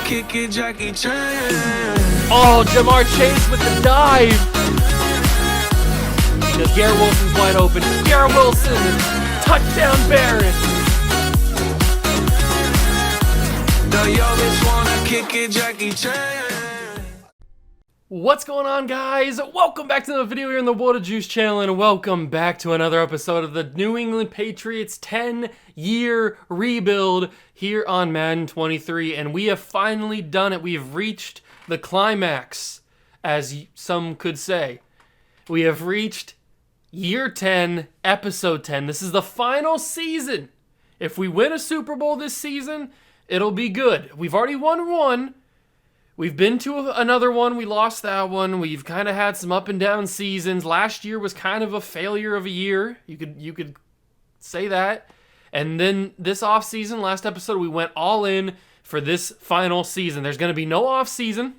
kick it, Jackie Chan. Oh, Jamar Chase with the dive. Because Garrett Wilson's wide open. Garrett Wilson, touchdown Barrett. The youngest wanna kick it, Jackie Chan. What's going on, guys? Welcome back to another video here on the Water Juice channel, and welcome back to another episode of the New England Patriots 10-year rebuild here on Madden 23. And we have finally done it. We have reached the climax, as some could say. We have reached year 10, episode 10. This is the final season. If we win a Super Bowl this season, it'll be good. We've already won one. We've been to another one. We lost that one. We've kind of had some up and down seasons. Last year was kind of a failure of a year. You could say that. And then this offseason, last episode, we went all in for this final season. There's going to be no offseason.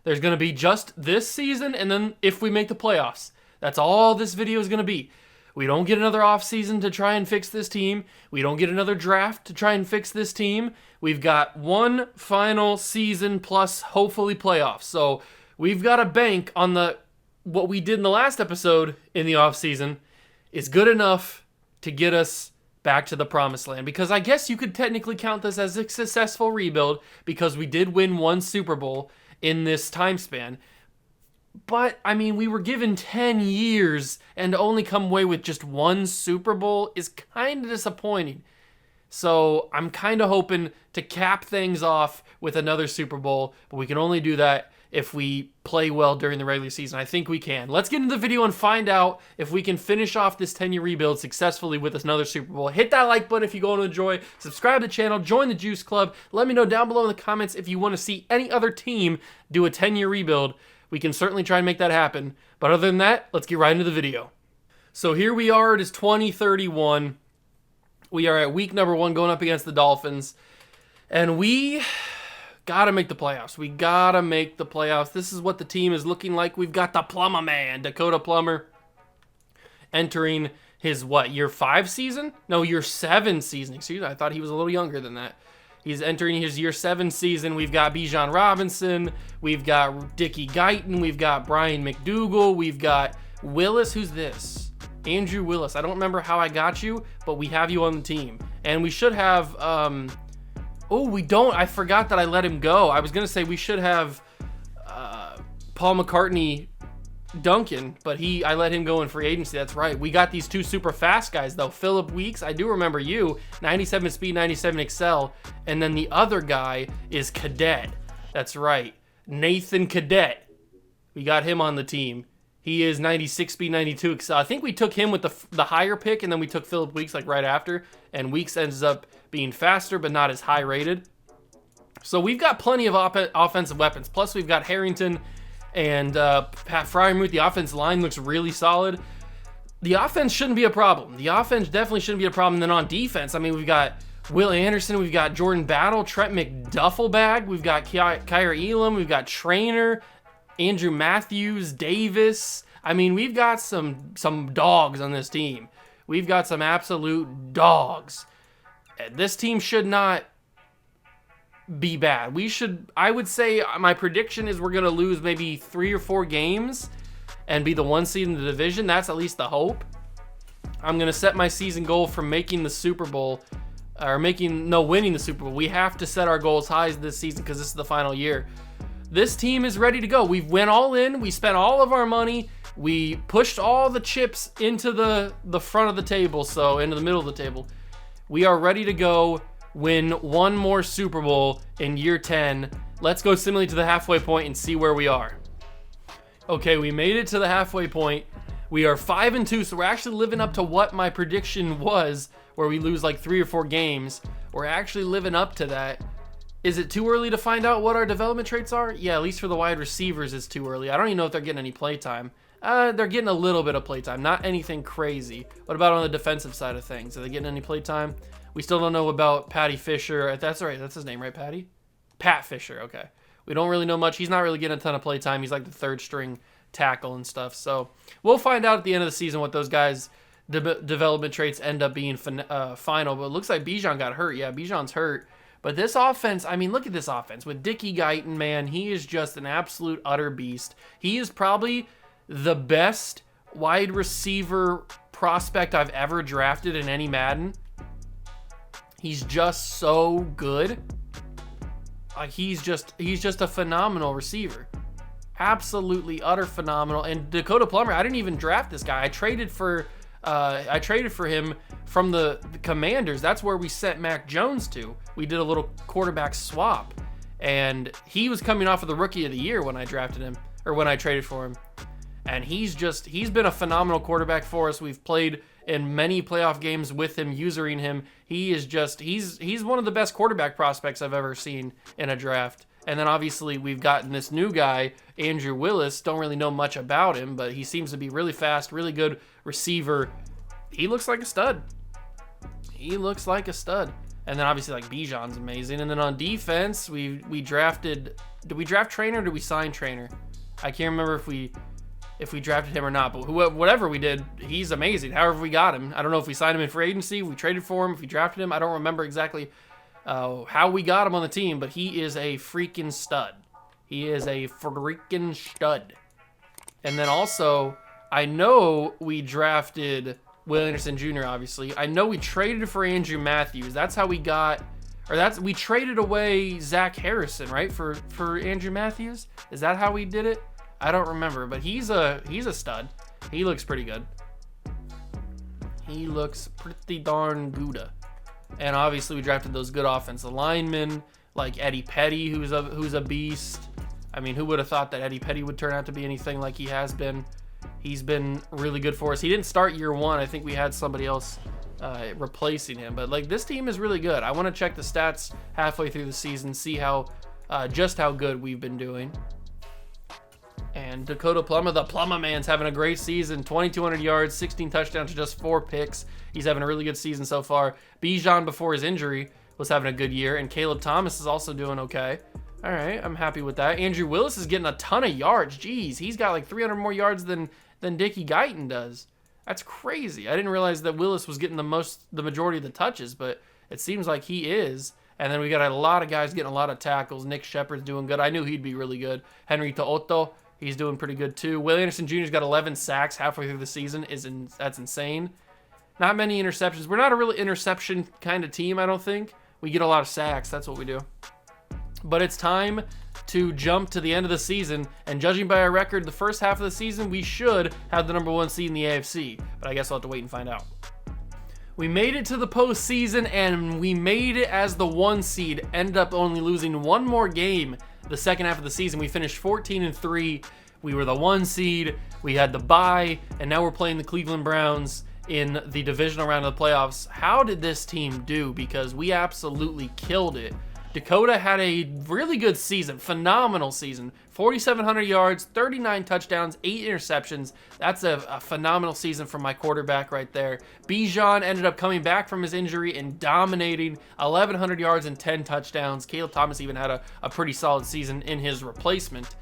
There's going to be just this season, and then if we make the playoffs. That's all this video is going to be. We don't get another offseason to try and fix this team. We don't get another draft to try and fix this team. We've got one final season plus hopefully playoffs. So we've got a bank on what we did in the last episode in the offseason is good enough to get us back to the promised land. Because I guess you could technically count this as a successful rebuild because we did win one Super Bowl in this time span. But, I mean, we were given 10 years and to only come away with just one Super Bowl is kind of disappointing. So I'm kind of hoping to cap things off with another Super Bowl, but we can only do that if we play well during the regular season. I think we can. Let's get into the video and find out if we can finish off this 10-year rebuild successfully with another Super Bowl. Hit that like button if you go and enjoy. Subscribe to the channel. Join the Juice Club. Let me know down below in the comments if you want to see any other team do a 10-year rebuild. We can certainly try and make that happen. But other than that, let's get right into the video. So here we are. It is 2031. We are at week number 1 going up against the Dolphins. And we got to make the playoffs. We got to make the playoffs. This is what the team is looking like. We've got the Plumber Man, Dakota Plummer, entering his, year 5 season? No, year 7 season. Excuse me, I thought he was a little younger than that. He's entering his year 7 season. We've got Bijan Robinson. We've got Dickie Guyton. We've got Brian McDougal. We've got Willis. Who's this? Andrew Willis. I don't remember how I got you, but we have you on the team. And we should have... oh, we don't. I forgot that I let him go. I was going to say we should have Paul McCartney Duncan, but I let him go in free agency. That's right. We got these 2 super fast guys, though. Phillip Weeks, I do remember you. 97 speed, 97 excel. And then the other guy is Cadet. That's right. Nathan Cadet. We got him on the team. He is 96 speed, 92 excel. I think we took him with the higher pick, and then we took Phillip Weeks right after. And Weeks ends up being faster, but not as high rated. So we've got plenty of offensive weapons. Plus, we've got Harrington and Pat Fryermuth. The offensive line looks really solid. The offense shouldn't be a problem. The offense definitely shouldn't be a problem. And then on defense, I mean, we've got Will Anderson, we've got Jordan Battle, Trent McDuffelbag, we've got Kyrie Elam, we've got Trainer, Andrew Matthews, Davis. I mean, we've got some dogs on this team. We've got some absolute dogs. This team should not be bad. I would say my prediction is we're going to lose maybe 3 or 4 games and be the 1 seed in the division. That's at least the hope. I'm going to set my season goal for making the Super Bowl, or winning the Super Bowl. We have to set our goals high this season because this is the final year. This team is ready to go. We went all in. We spent all of our money. We pushed all the chips into the front of the table, so into the middle of the table. We are ready to go. Win one more Super Bowl in year 10. Let's go simulate to the halfway point and see where we are. Okay, we made it to the halfway point. We are 5-2, so we're actually living up to what my prediction was, where we lose like 3 or 4 games. We're actually living up to that. Is it too early to find out what our development traits are? Yeah, at least for the wide receivers, it's too early. I don't even know if they're getting any playtime. They're getting a little bit of playtime, not anything crazy. What about on the defensive side of things? Are they getting any playtime? We still don't know about Patty Fisher. That's right. That's his name, right, Patty? Pat Fisher, okay. We don't really know much. He's not really getting a ton of playtime. He's like the 3rd string tackle and stuff. So we'll find out at the end of the season what those guys' development traits end up being final. But it looks like Bijan got hurt. Yeah, Bijan's hurt. But this offense, I mean, look at this offense. With Dickie Guyton, man, he is just an absolute utter beast. He is probably the best wide receiver prospect I've ever drafted in any Madden. He's just so good. He's just a phenomenal receiver. Absolutely utter phenomenal. And Dakota Plummer, I didn't even draft this guy. I traded for him from the Commanders. That's where we sent Mac Jones to. We did a little quarterback swap, and he was coming off of the Rookie of the Year when I drafted him, or when I traded for him. And he's been a phenomenal quarterback for us. We've played in many playoff games with him, using him. He's one of the best quarterback prospects I've ever seen in a draft. And then obviously we've gotten this new guy, Andrew Willis. Don't really know much about him, but he seems to be really fast, really good receiver. He looks like a stud. He looks like a stud. And then obviously like Bijan's amazing. And then on defense, we drafted. Did we draft Trainer or did we sign Trainer? I can't remember if we drafted him or not, but whatever we did, he's amazing. However we got him. I don't know if we signed him in free agency, we traded for him, if we drafted him. I don't remember exactly how we got him on the team, but he is a freaking stud. He is a freaking stud. And then also, I know we drafted Will Anderson Jr., obviously. I know we traded for Andrew Matthews. That's how we got, we traded away Zach Harrison, right, for Andrew Matthews? Is that how we did it? I don't remember, but he's a stud. He looks pretty good. He looks pretty darn good. And obviously we drafted those good offensive linemen like Eddie Petty, who's a beast. I mean, who would have thought that Eddie Petty would turn out to be anything like he has been? He's been really good for us. He didn't start year one. I think we had somebody else replacing him. But like, this team is really good. I want to check the stats halfway through the season, see just how good we've been doing. And Dakota Plummer, the Plummer man's having a great season. 2,200 yards, 16 touchdowns to just 4 picks. He's having a really good season so far. Bijan, before his injury, was having a good year. And Caleb Thomas is also doing okay. All right, I'm happy with that. Andrew Willis is getting a ton of yards. Jeez, he's got like 300 more yards than Dickie Guyton does. That's crazy. I didn't realize that Willis was getting the majority of the touches, but it seems like he is. And then we got a lot of guys getting a lot of tackles. Nick Shepard's doing good. I knew he'd be really good. Henry To'oto, he's doing pretty good too. Will Anderson Jr.'s got 11 sacks halfway through the season. That's insane. Not many interceptions. We're not a really interception kind of team, I don't think. We get a lot of sacks. That's what we do. But it's time to jump to the end of the season, and judging by our record, the first half of the season, we should have the #1 seed in the AFC, but I guess I'll have to wait and find out. We made it to the postseason, and we made it as the 1 seed, ended up only losing one more game the second half of the season. We finished 14-3. We were the 1 seed, we had the bye, and now we're playing the Cleveland Browns in the divisional round of the playoffs. How did this team do? Because we absolutely killed it. Dakota had a really good season, phenomenal season. 4,700 yards, 39 touchdowns, 8 interceptions. That's a phenomenal season from my quarterback right there. Bijan ended up coming back from his injury and dominating, 1,100 yards and 10 touchdowns. Caleb Thomas even had a pretty solid season in his replacement.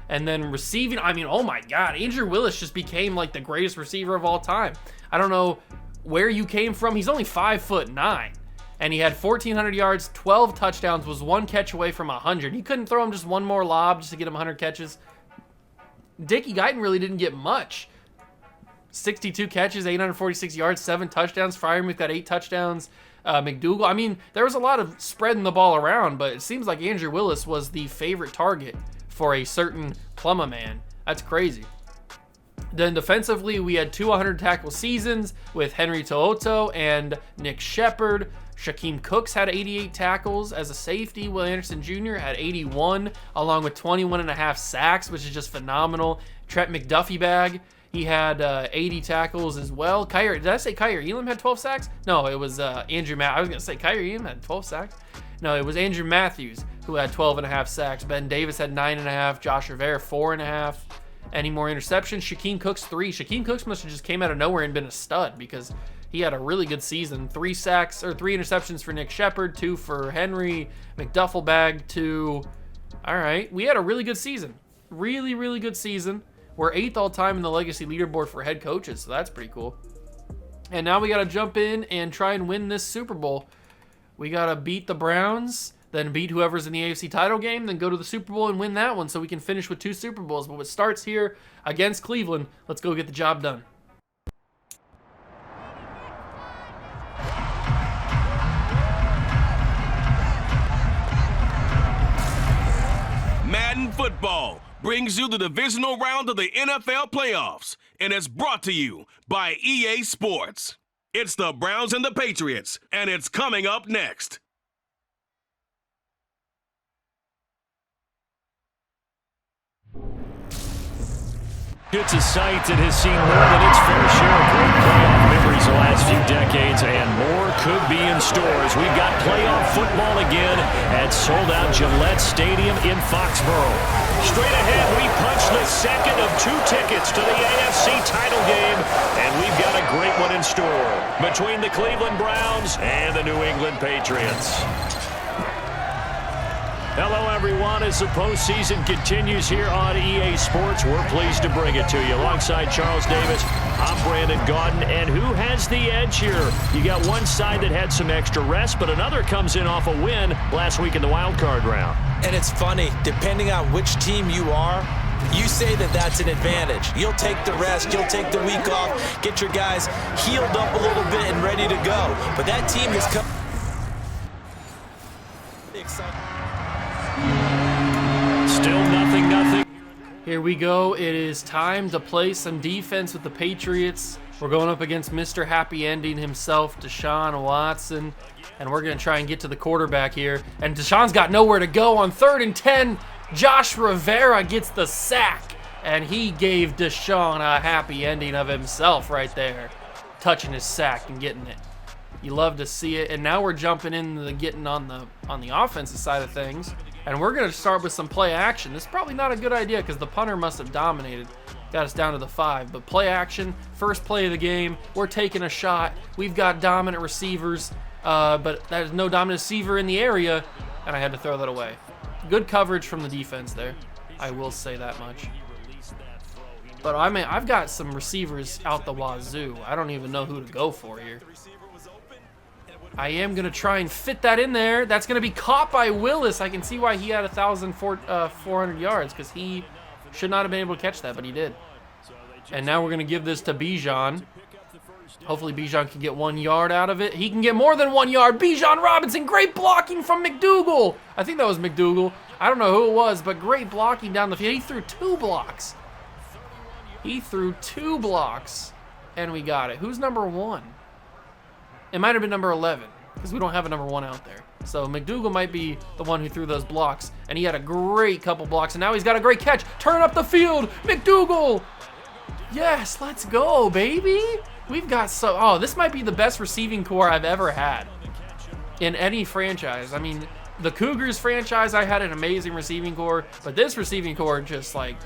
And then receiving, I mean, oh my God, Andrew Willis just became like the greatest receiver of all time. I don't know where you came from. He's only 5'9". And he had 1,400 yards, 12 touchdowns, was 1 catch away from 100. He couldn't throw him just one more lob just to get him 100 catches. Dickie Guyton really didn't get much. 62 catches, 846 yards, 7 touchdowns. Freiermuth got 8 touchdowns. McDougal, I mean, there was a lot of spreading the ball around, but it seems like Andrew Willis was the favorite target for a certain Plummer man. That's crazy. Then defensively, we had 2 100 tackle seasons with Henry To'oto and Nick Shepard. Shaquem Cooks had 88 tackles as a safety. Will Anderson Jr. had 81, along with 21.5 sacks, which is just phenomenal. Trent McDuffie bag, he had 80 tackles as well. Did I say Kyer Elam had 12 sacks? No, it was Andrew I was going to say Kyer Elam had 12 sacks. No, it was Andrew Matthews who had 12.5 sacks. Ben Davis had 9.5. Josh Rivera 4.5. Any more interceptions? Shaquem Cooks 3. Shaquem Cooks must have just came out of nowhere and been a stud because he had a really good season. 3 interceptions for Nick Shepard, 2 for Henry. McDuffie bag 2. All right, we had a really good season. Really, really good season. We're 8th all time in the legacy leaderboard for head coaches, so that's pretty cool. And now we got to jump in and try and win this Super Bowl. We got to beat the Browns, then beat whoever's in the AFC title game, then go to the Super Bowl and win that one so we can finish with 2 Super Bowls. But it starts here against Cleveland. Let's go get the job done. Madden football brings you the divisional round of the NFL playoffs, and it's brought to you by EA Sports. It's the Browns and the Patriots, and it's coming up next. It's a site that has seen more than its fair share of great playoff memories the last few decades, and more could be in store as we've got playoff football again at sold-out Gillette Stadium in Foxborough. Straight ahead, we punch the second of 2 tickets to the AFC title game, and we've got a great one in store between the Cleveland Browns and the New England Patriots. Hello, everyone. As the postseason continues here on EA Sports, we're pleased to bring it to you. Alongside Charles Davis, I'm Brandon Gaudin. And who has the edge here? You got one side that had some extra rest, but another comes in off a win last week in the wild card round. And it's funny, depending on which team you are, you say that that's an advantage. You'll take the rest, you'll take the week off, get your guys healed up a little bit and ready to go. But that team has come... Still nothing. Here we go. It is time to play some defense with the Patriots. We're going up against Mr. Happy Ending himself, Deshaun Watson. And we're going to try and get to the quarterback here. And Deshaun's got nowhere to go on 3rd and 10. Josh Rivera gets the sack. And he gave Deshaun a happy ending of himself right there. Touching his sack and getting it. You love to see it. And now we're jumping into the getting on the offensive side of things. And we're going to start with some play action. This is probably not a good idea because the punter must have dominated. Got us down to the 5. But play action, first play of the game. We're taking a shot. We've got dominant receivers, but there's no dominant receiver in the area, and I had to throw that away. Good coverage from the defense there. I will say that much. But I mean, I've got some receivers out the wazoo. I don't even know who to go for here. I am going to try and fit that in there. That's going to be caught by Willis. I can see why he had 1,400 yards because he should not have been able to catch that, but he did. And now we're going to give this to Bijan. Hopefully Bijan can get 1 yard out of it. He can get more than 1 yard. Bijan Robinson, great blocking from McDougal. I think that was McDougal. I don't know who it was, but great blocking down the field. He threw 2 blocks. He threw 2 blocks, and we got it. Who's number 1? It might have been number 11 because we don't have a number 1 out there. So McDougal might be the one who threw those blocks, and he had a great couple blocks, and now he's got a great catch. Turn up the field, McDougal. Yes, let's go, baby. We've got this might be the best receiving core I've ever had in any franchise. I mean, the Cougars franchise, I had an amazing receiving core, but this receiving core, just like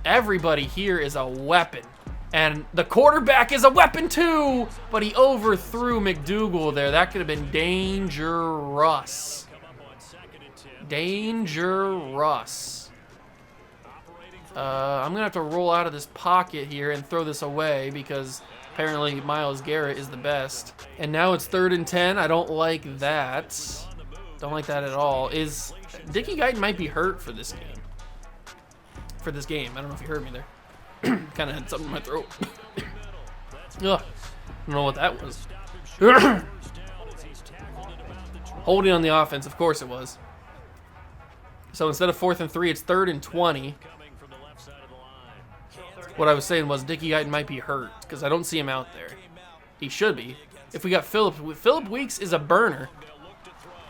everybody here is a weapon. And the quarterback is a weapon too, but he overthrew McDougal there. That could have been dangerous. Dangerous. I'm going to have to roll out of this pocket here and throw this away because apparently Myles Garrett is the best. And now it's 3rd and 10. I don't like that. Don't like that at all. Dickie Guyton might be hurt for this game. I don't know if you heard me there. Kind of had something in my throat. Ugh. I don't know what that was. Holding on the offense, of course it was. So instead of 4th and 3, it's 3rd and 20. What I was saying was Dickie Guyton might be hurt because I don't see him out there. He should be. If we got Phillip Weeks is a burner,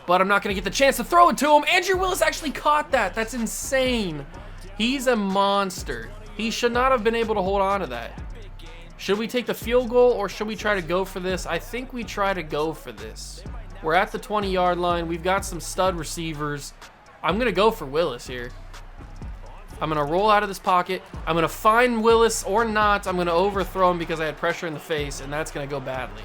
but I'm not going to get the chance to throw it to him. Andrew Willis actually caught that. That's insane. He's a monster. He should not have been able to hold on to that. Should we take the field goal or should we try to go for this? I think we try to go for this. We're at the 20-yard line. We've got some stud receivers. I'm going to go for Willis here. I'm going to roll out of this pocket. I'm going to find Willis or not. I'm going to overthrow him because I had pressure in the face, and that's going to go badly.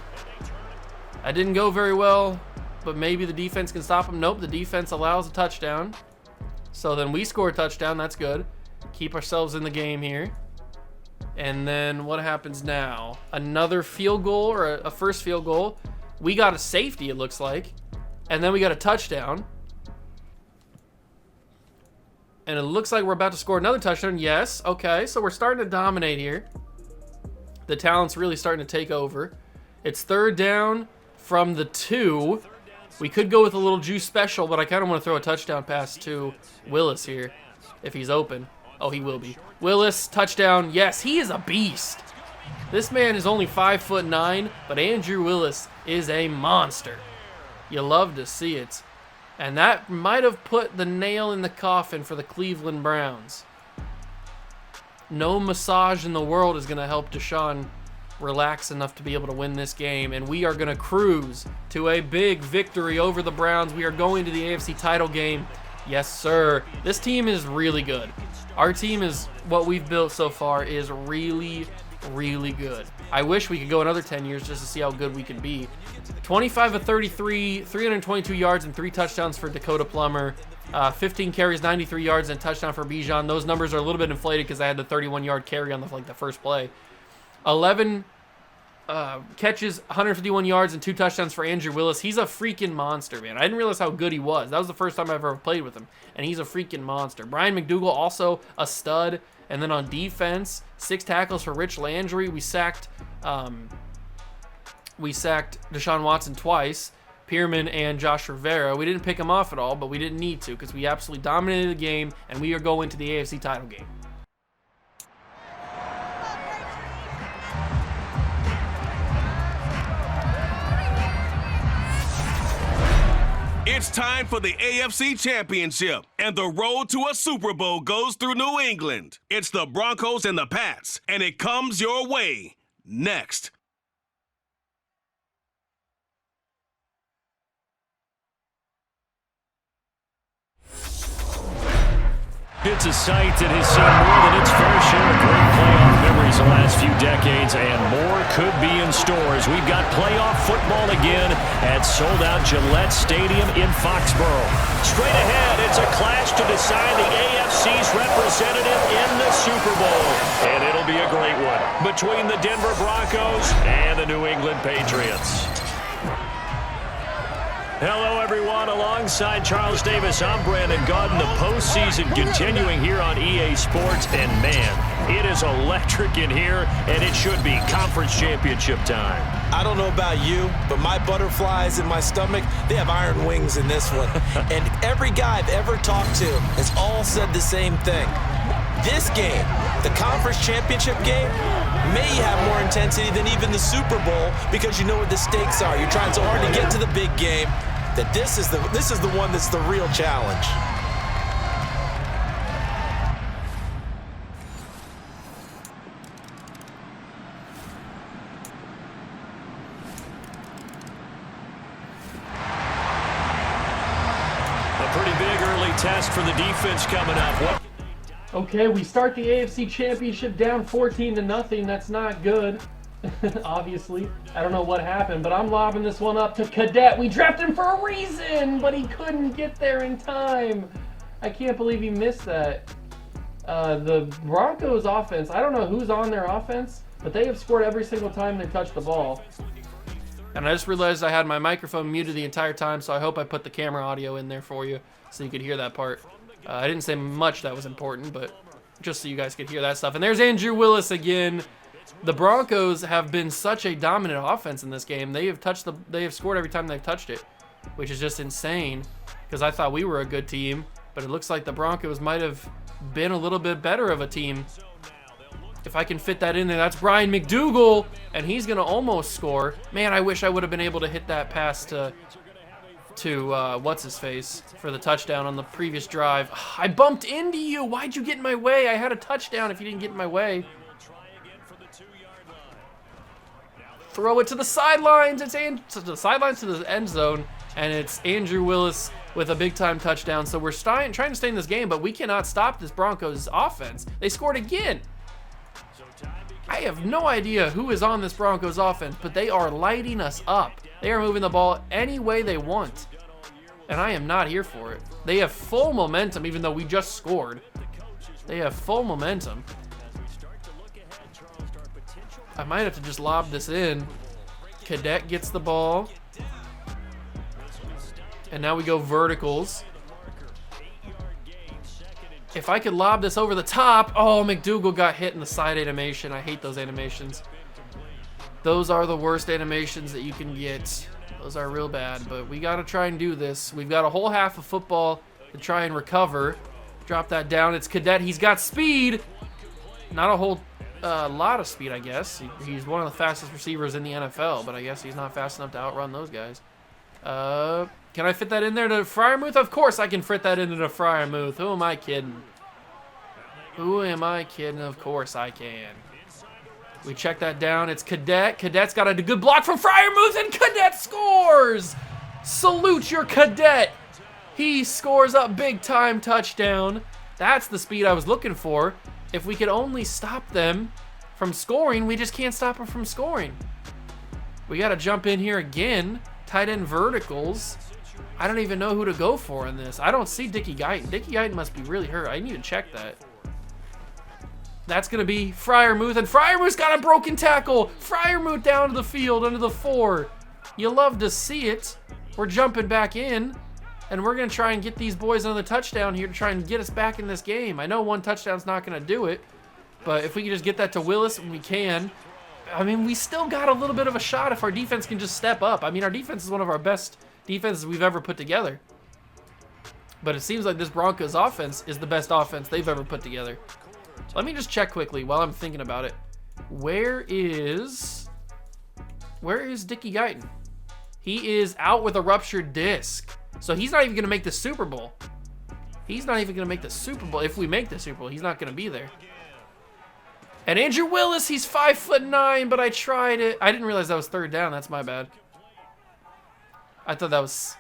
I didn't go very well, but maybe the defense can stop him. Nope, the defense allows a touchdown. So then we score a touchdown. That's good. Keep ourselves in the game here. And then what happens now? Another field goal or a first field goal. We got a safety, it looks like. And then we got a touchdown. And it looks like we're about to score another touchdown. Yes, okay, so we're starting to dominate here. The talent's really starting to take over. It's 3rd down from the 2. We could go with a little juice special, but I kind of want to throw a touchdown pass to Willis here, if he's open. Oh, he will be. Willis, touchdown. Yes, he is a beast. This man is only 5'9", but Andrew Willis is a monster. You love to see it. And that might have put the nail in the coffin for the Cleveland Browns. No massage in the world is going to help Deshaun relax enough to be able to win this game, and we are going to cruise to a big victory over the Browns. We are going to the AFC title game. Yes, sir. This team is really good. Our team is, what we've built so far is really, really good. I wish we could go another 10 years just to see how good we can be. 25 of 33, 322 yards and 3 touchdowns for Dakota Plummer. 15 carries, 93 yards, and a touchdown for Bijan. Those numbers are a little bit inflated because I had the 31-yard carry on the first play. 11 catches, 151 yards, and 2 touchdowns for Andrew Willis. He's a freaking monster, man. I didn't realize how good he was. That was the first time I've ever played with him, and he's a freaking monster. Brian McDougal, also a stud. And then on defense, 6 tackles for Rich Landry. We sacked Deshaun Watson twice, Pierman and Josh Rivera. We didn't pick him off at all, but we didn't need to because we absolutely dominated the game, and we are going to the AFC title game. It's time for the AFC Championship, and the road to a Super Bowl goes through New England. It's the Broncos and the Pats, and it comes your way next. It's a sight that has seen more than its fair share of great playoff memories the last few decades, and more could be in store as we've got playoff football again at sold-out Gillette Stadium in Foxborough. Straight ahead, it's a clash to decide the AFC's representative in the Super Bowl, and it'll be a great one between the Denver Broncos and the New England Patriots. Hello, everyone. Alongside Charles Davis, I'm Brandon Gaudin. The postseason continuing here on EA Sports. And, man, it is electric in here, and it should be conference championship time. I don't know about you, but my butterflies in my stomach, they have iron wings in this one. And every guy I've ever talked to has all said the same thing. This game, the conference championship game, may have more intensity than even the Super Bowl because you know what the stakes are. You're trying so hard to get to the big game that this is the one that's the real challenge. A pretty big early test for the defense coming up. Okay, we start the AFC Championship down 14-0. That's not good. Obviously. I don't know what happened, but I'm lobbing this one up to Cadet. We drafted him for a reason, but he couldn't get there in time. I can't believe he missed that. The Broncos offense, I don't know who's on their offense, but they have scored every single time they touched the ball. And I just realized I had my microphone muted the entire time, so I hope I put the camera audio in there for you so you could hear that part. I didn't say much that was important, but just so you guys could hear that stuff. And there's Andrew Willis again. The Broncos have been such a dominant offense in this game. They have scored every time they've touched it, which is just insane because I thought we were a good team, but it looks like the Broncos might have been a little bit better of a team. If I can fit that in there, that's Brian McDougal, and he's going to almost score. Man, I wish I would have been able to hit that pass to what's-his-face for the touchdown on the previous drive. I bumped into you. Why'd you get in my way? I had a touchdown if you didn't get in my way. Throw it to the sidelines. It's to the sidelines to the end zone, and it's Andrew Willis with a big-time touchdown. So we're trying to stay in this game, but we cannot stop this Broncos offense. They scored again. I have no idea who is on this Broncos offense, but they are lighting us up. They are moving the ball any way they want, and I am not here for it. They have full momentum, even though we just scored. They have full momentum. I might have to just lob this in. Cadet gets the ball. And now we go verticals. If I could lob this over the top. Oh, McDougal got hit in the side animation. I hate those animations. Those are the worst animations that you can get. Those are real bad, but we got to try and do this. We've got a whole half of football to try and recover. Drop that down. It's Cadet. He's got speed. Not a whole lot of speed, I guess. He's one of the fastest receivers in the NFL, but I guess he's not fast enough to outrun those guys. Can I fit that in there to Freiermuth? Of course I can fit that into Freiermuth. Who am I kidding? Who am I kidding? Of course I can. We check that down. It's Cadet. Cadet's got a good block from Freiermuth, and Cadet scores! Salute your Cadet. He scores a big-time touchdown. That's the speed I was looking for. If we could only stop them from scoring, we just can't stop them from scoring. We got to jump in here again. Tight end verticals. I don't even know who to go for in this. I don't see Dickie Guyton. Dickie Guyton must be really hurt. I need to check that. That's going to be Freiermuth, and Freiermuth's got a broken tackle. Freiermuth down to the field under the 4. You love to see it. We're jumping back in, and we're going to try and get these boys another touchdown here to try and get us back in this game. I know one touchdown's not going to do it, but if we can just get that to Willis, we can. I mean, we still got a little bit of a shot if our defense can just step up. I mean, our defense is one of our best defenses we've ever put together. But it seems like this Broncos offense is the best offense they've ever put together. Let me just check quickly while I'm thinking about it. Where is Dickie Guyton? He is out with a ruptured disc. So he's not even going to make the Super Bowl. He's not even going to make the Super Bowl. If we make the Super Bowl, he's not going to be there. And Andrew Willis, he's 5'9", but I tried it. I didn't realize that was third down. That's my bad. I thought that was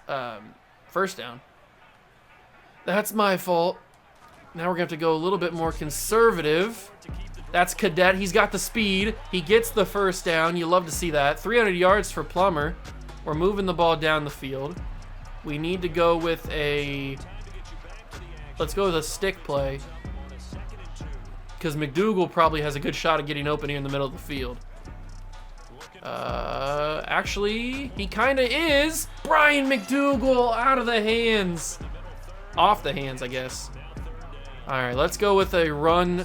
first down. That's my fault. Now we're going to have to go a little bit more conservative. That's Cadet. He's got the speed. He gets the first down. You love to see that. 300 yards for Plummer. We're moving the ball down the field. We need to go with a... Let's go with a stick play. Because McDougal probably has a good shot at getting open here in the middle of the field. Actually, he kind of is. Brian McDougal out of the hands. Off the hands, I guess. All right, let's go with a run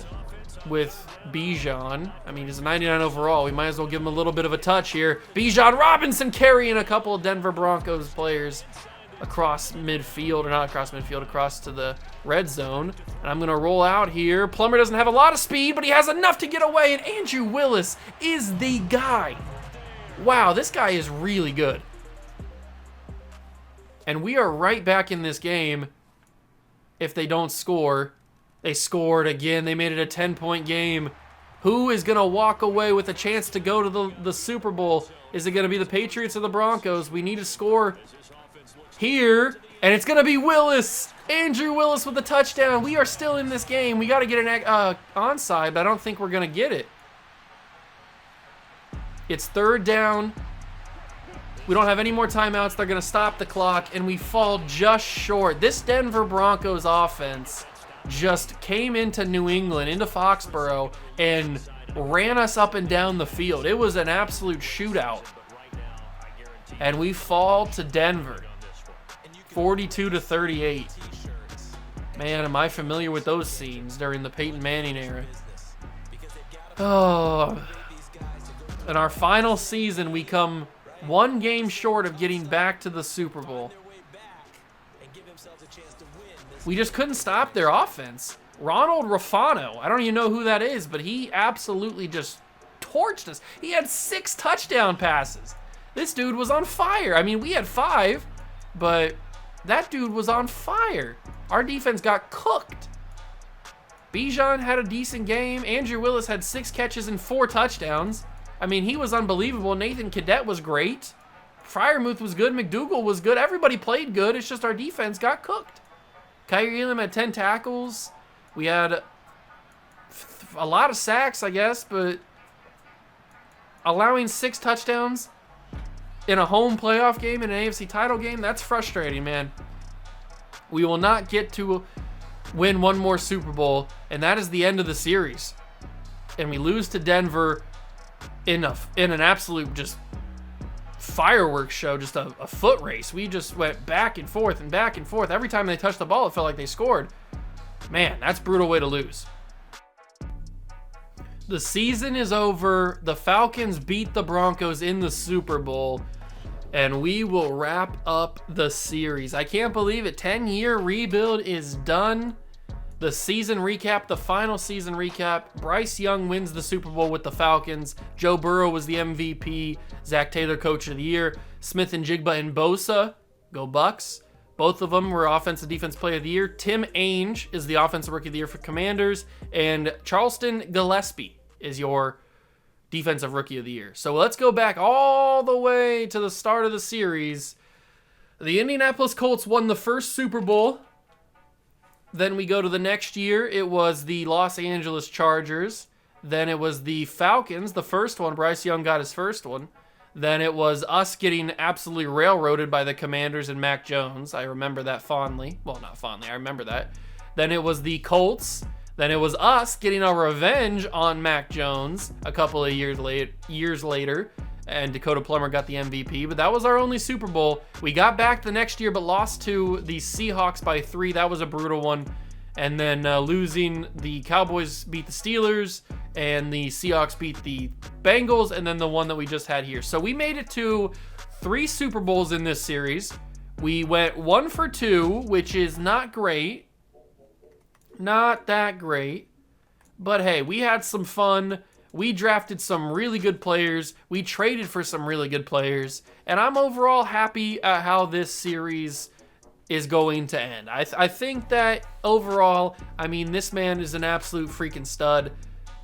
with Bijan. I mean, he's a 99 overall. We might as well give him a little bit of a touch here. Bijan Robinson carrying a couple of Denver Broncos players across midfield, or not across midfield, across to the red zone. And I'm going to roll out here. Plummer doesn't have a lot of speed, but he has enough to get away, and Andrew Willis is the guy. Wow, this guy is really good. And we are right back in this game if they don't score. They scored again. They made it a 10-point game. Who is going to walk away with a chance to go to the Super Bowl? Is it going to be the Patriots or the Broncos? We need to score here, and it's going to be Willis. Andrew Willis with the touchdown. We are still in this game. We got to get an onside, but I don't think we're going to get it. It's third down. We don't have any more timeouts. They're going to stop the clock, and we fall just short. This Denver Broncos offense just came into New England, into Foxborough, and ran us up and down the field. It was an absolute shootout. And we fall to Denver, 42-38. Man, am I familiar with those scenes during the Peyton Manning era. Oh. In our final season, we come one game short of getting back to the Super Bowl. We just couldn't stop their offense. Ronald Rafano, I don't even know who that is, but he absolutely just torched us. He had 6 touchdown passes. This dude was on fire. I mean, we had 5, but that dude was on fire. Our defense got cooked. Bijan had a decent game. Andrew Willis had 6 catches and 4 touchdowns. I mean, he was unbelievable. Nathan Cadet was great. Freiermuth was good. McDougal was good. Everybody played good. It's just our defense got cooked. Kyrie Elam had 10 tackles. We had a lot of sacks, I guess, but allowing 6 touchdowns in a home playoff game, in an AFC title game, that's frustrating, man. We will not get to win one more Super Bowl, and that is the end of the series. And we lose to Denver in an absolute just fireworks show, just a foot race. We just went back and forth and back and forth. Every time they touched the ball, it felt like they scored. Man, that's a brutal way to lose. The season is over. The Falcons beat the Broncos in the Super Bowl, and we will wrap up the series. I can't believe it. 10-year rebuild is done. The season recap, the final season recap. Bryce Young wins the Super Bowl with the Falcons. Joe Burrow was the MVP. Zach Taylor, Coach of the Year. Smith and Jigba and Bosa, go Bucks. Both of them were Offensive Defense Player of the Year. Tim Ainge is the Offensive Rookie of the Year for Commanders. And Charleston Gillespie is your Defensive Rookie of the Year. So let's go back all the way to the start of the series. The Indianapolis Colts won the first Super Bowl. Then we go to the next year. It was the Los Angeles Chargers. Then it was the Falcons, the first one. Bryce Young got his first one. Then it was us getting absolutely railroaded by the Commanders and Mac Jones. I remember that fondly. Well, not fondly. I remember that. Then it was the Colts. Then it was us getting our revenge on Mac Jones a couple of years later. And Dakota Plummer got the MVP, but that was our only Super Bowl. We got back the next year, but lost to the Seahawks by 3. That was a brutal one. And then losing, the Cowboys beat the Steelers, and the Seahawks beat the Bengals, and then the one that we just had here. So we made it to 3 Super Bowls in this series. We went 1 for 2, which is not great. Not that great. But hey, we had some fun. We drafted some really good players. We traded for some really good players. And I'm overall happy at how this series is going to end. I think that overall, I mean, this man is an absolute freaking stud.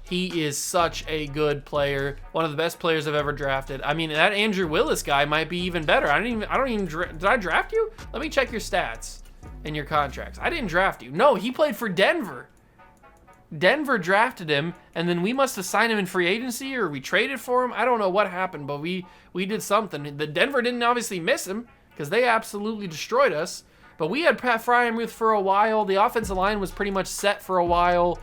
He is such a good player. One of the best players I've ever drafted. I mean, that Andrew Willis guy might be even better. Did I draft you? Let me check your stats and your contracts. I didn't draft you. No, he played for Denver. Denver drafted him, and then we must have signed him in free agency, or we traded for him. I don't know what happened, but we did something. The Denver didn't obviously miss him because they absolutely destroyed us. But we had Pat Fryermuth for a while. The offensive line was pretty much set for a while.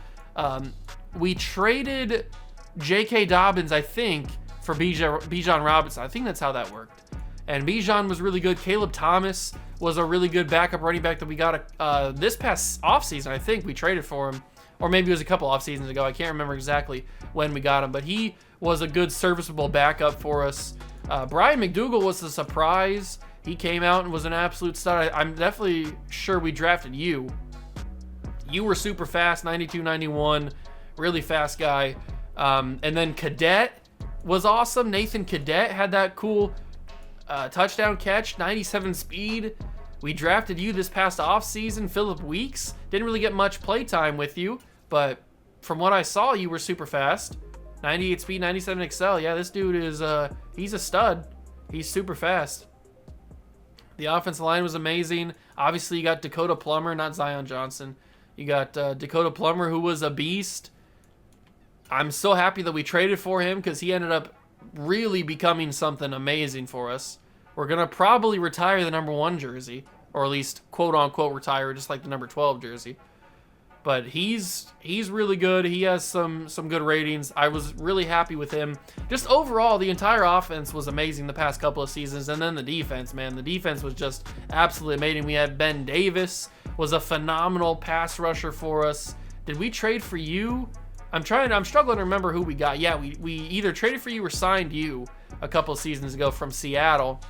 We traded J.K. Dobbins, I think, for Bijan Robinson. I think that's how that worked. And Bijan was really good. Caleb Thomas was a really good backup running back that we got this past offseason. I think we traded for him. Or maybe it was a couple off seasons ago. I can't remember exactly when we got him, but he was a good serviceable backup for us. Brian McDougal was a surprise. He came out and was an absolute stud. I'm definitely sure we drafted you. You were super fast, 92, 91, really fast guy. And then Cadet was awesome. Nathan Cadet had that cool touchdown catch, 97 speed. We drafted you this past offseason. Phillip Weeks, didn't really get much play time with you, but from what I saw, you were super fast. 98 speed, 97 excel. Yeah, this dude is, he's a stud. He's super fast. The offensive line was amazing. Obviously, you got Dakota Plummer, not Zion Johnson. You got Dakota Plummer, who was a beast. I'm so happy that we traded for him because he ended up really becoming something amazing for us. We're going to probably retire the number 1 jersey, or at least quote-unquote retire, just like the number 12 jersey. But he's really good. He has some good ratings. I was really happy with him. Just overall, the entire offense was amazing the past couple of seasons. And then the defense, man. The defense was just absolutely amazing. We had Ben Davis, was a phenomenal pass rusher for us. Did we trade for you? I'm struggling to remember who we got. Yeah, we either traded for you or signed you a couple of seasons ago from Seattle.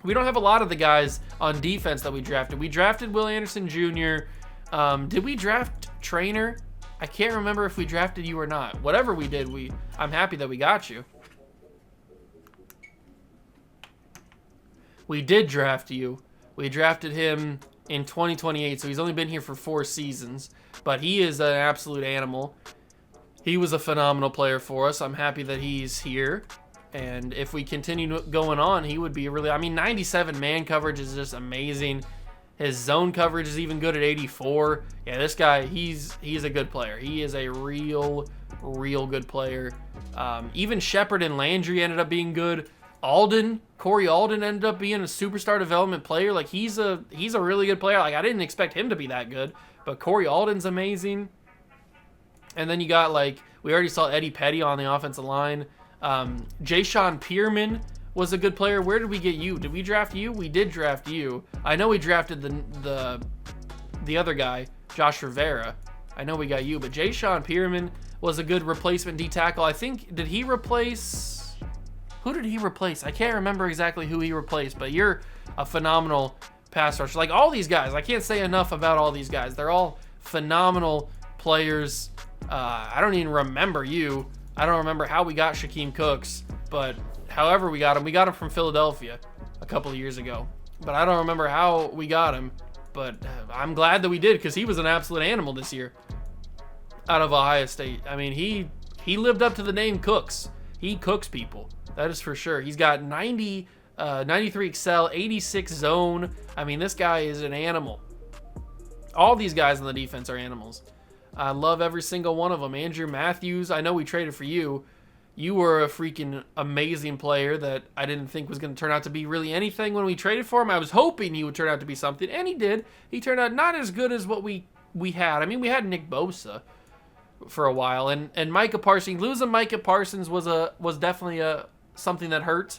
We don't have a lot of the guys on defense that we drafted. We drafted Will Anderson Jr. Did we draft Trainer? I can't remember if we drafted you or not. Whatever we did, I'm happy that we got you. We did draft you. We drafted him in 2028, so he's only been here for 4 seasons. But he is an absolute animal. He was a phenomenal player for us. I'm happy that he's here. And if we continue going on, he would be really... I mean, 97 man coverage is just amazing. His zone coverage is even good at 84. Yeah, this guy, he's a good player. He is a real good player. Even Shepard and Landry ended up being good. Corey Alden ended up being a superstar development player. Like, he's a really good player. Like, I didn't expect him to be that good, but Corey Alden's amazing. And then you got, like, we already saw Eddie Petty on the offensive line. Jayshon Pierman was a good player. Where did we get you? Did we draft you? We did draft you. I know we drafted the other guy, Josh Rivera. I know we got you, but Jay Sean Pearman was a good replacement D tackle. I think, did he replace, who did he replace? I can't remember exactly who he replaced, but you're a phenomenal pass rusher. Like all these guys, I can't say enough about all these guys. They're all phenomenal players. I don't even remember you. I don't remember how we got Shaquem Cooks, but however we got him from Philadelphia a couple of years ago. But I don't remember how we got him, but I'm glad that we did because he was an absolute animal this year out of Ohio State. I mean, he lived up to the name Cooks. He cooks people. That is for sure. He's got 93 Excel, 86 zone. I mean, this guy is an animal. All these guys on the defense are animals. I love every single one of them. Andrew Matthews, I know we traded for you. You were a freaking amazing player that I didn't think was going to turn out to be really anything when we traded for him. I was hoping he would turn out to be something, and he did. He turned out not as good as what we had. I mean, we had Nick Bosa for a while, and Micah Parsons. Losing Micah Parsons was definitely something that hurt.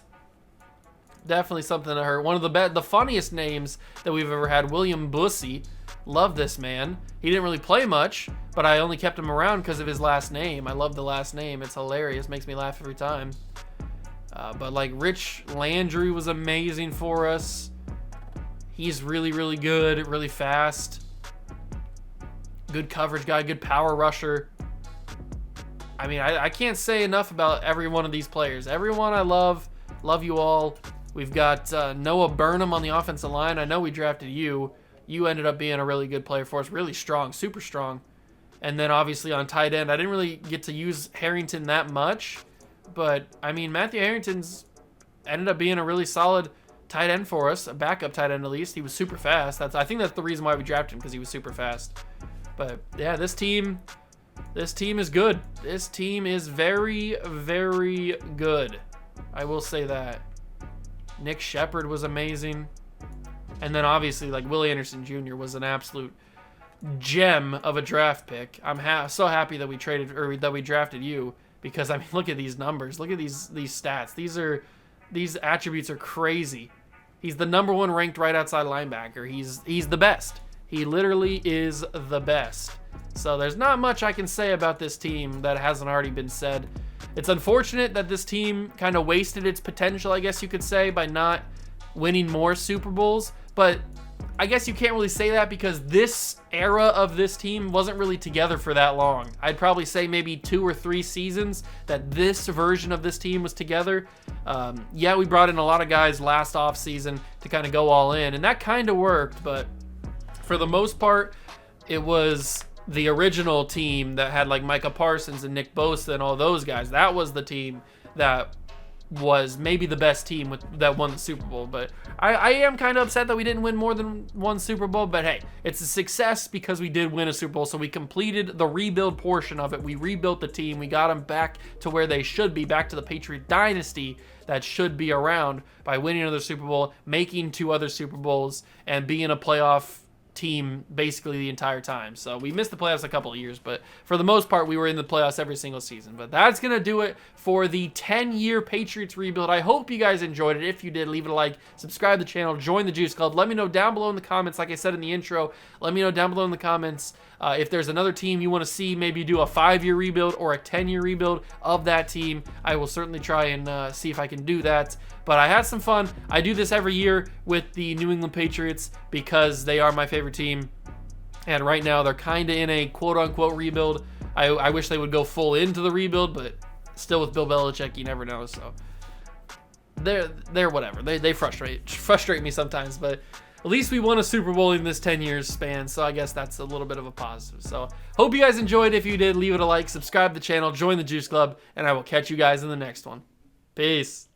Definitely something that hurt. One of the funniest names that we've ever had, William Bussey. Love this man. He didn't really play much, but I only kept him around because of his last name. I love the last name. It's hilarious. Makes me laugh every time. But like Rich Landry was amazing for us. He's really, really good, really fast. Good coverage guy, good power rusher. I mean, I can't say enough about every one of these players. Everyone I love. Love you all. We've got Noah Burnham on the offensive line. I know we drafted you. You ended up being a really good player for us. Really strong, super strong. And then obviously on tight end, I didn't really get to use Harrington that much. But, I mean, Matthew Harrington's ended up being a really solid tight end for us. A backup tight end at least. He was super fast. I think that's the reason why we drafted him, because he was super fast. But, yeah, this team is good. This team is very, very good. I will say that. Nick Shepard was amazing. And then obviously, like, Willie Anderson Jr. was an absolute gem of a draft pick. I'm so happy that we drafted you, because I mean, look at these numbers. Look at these stats. These attributes are crazy. He's the #1 ranked right outside linebacker. He's the best. He literally is the best. So there's not much I can say about this team that hasn't already been said. It's unfortunate that this team kind of wasted its potential, I guess you could say, by not winning more Super Bowls. But I guess you can't really say that because this era of this team wasn't really together for that long. I'd probably say maybe 2 or 3 seasons that this version of this team was together. Yeah, we brought in a lot of guys last offseason to kind of go all in, and that kind of worked. But for the most part, it was the original team that had like Micah Parsons and Nick Bosa and all those guys. That was the team that was maybe the best team that won the Super Bowl. But I am kind of upset that we didn't win more than one Super Bowl. But hey, it's a success because we did win a Super Bowl. So we completed the rebuild portion of it. We rebuilt the team. We got them back to where they should be, back to the Patriot dynasty that should be around, by winning another Super Bowl, making 2 other Super Bowls, and being a playoff team basically the entire time. So we missed the playoffs a couple of years, but for the most part we were in the playoffs every single season. But that's gonna do it for the 10-year Patriots rebuild. I hope you guys enjoyed it. If you did, leave it a like, subscribe to the channel, join the Juice Club. Let me know down below in the comments, like I said in the intro, let me know down below in the comments if there's another team you want to see maybe do a 5-year rebuild or a 10-year rebuild of that team. I will certainly try and see if I can do that. But I had some fun. I do this every year with the New England Patriots because they are my favorite team. And right now they're kind of in a quote-unquote rebuild. I wish they would go full into the rebuild, but still with Bill Belichick, you never know. So they're whatever. They frustrate me sometimes, but at least we won a Super Bowl in this 10 years span, so I guess that's a little bit of a positive. So hope you guys enjoyed. If you did, leave it a like, subscribe to the channel, join the Juice Club, and I will catch you guys in the next one. Peace.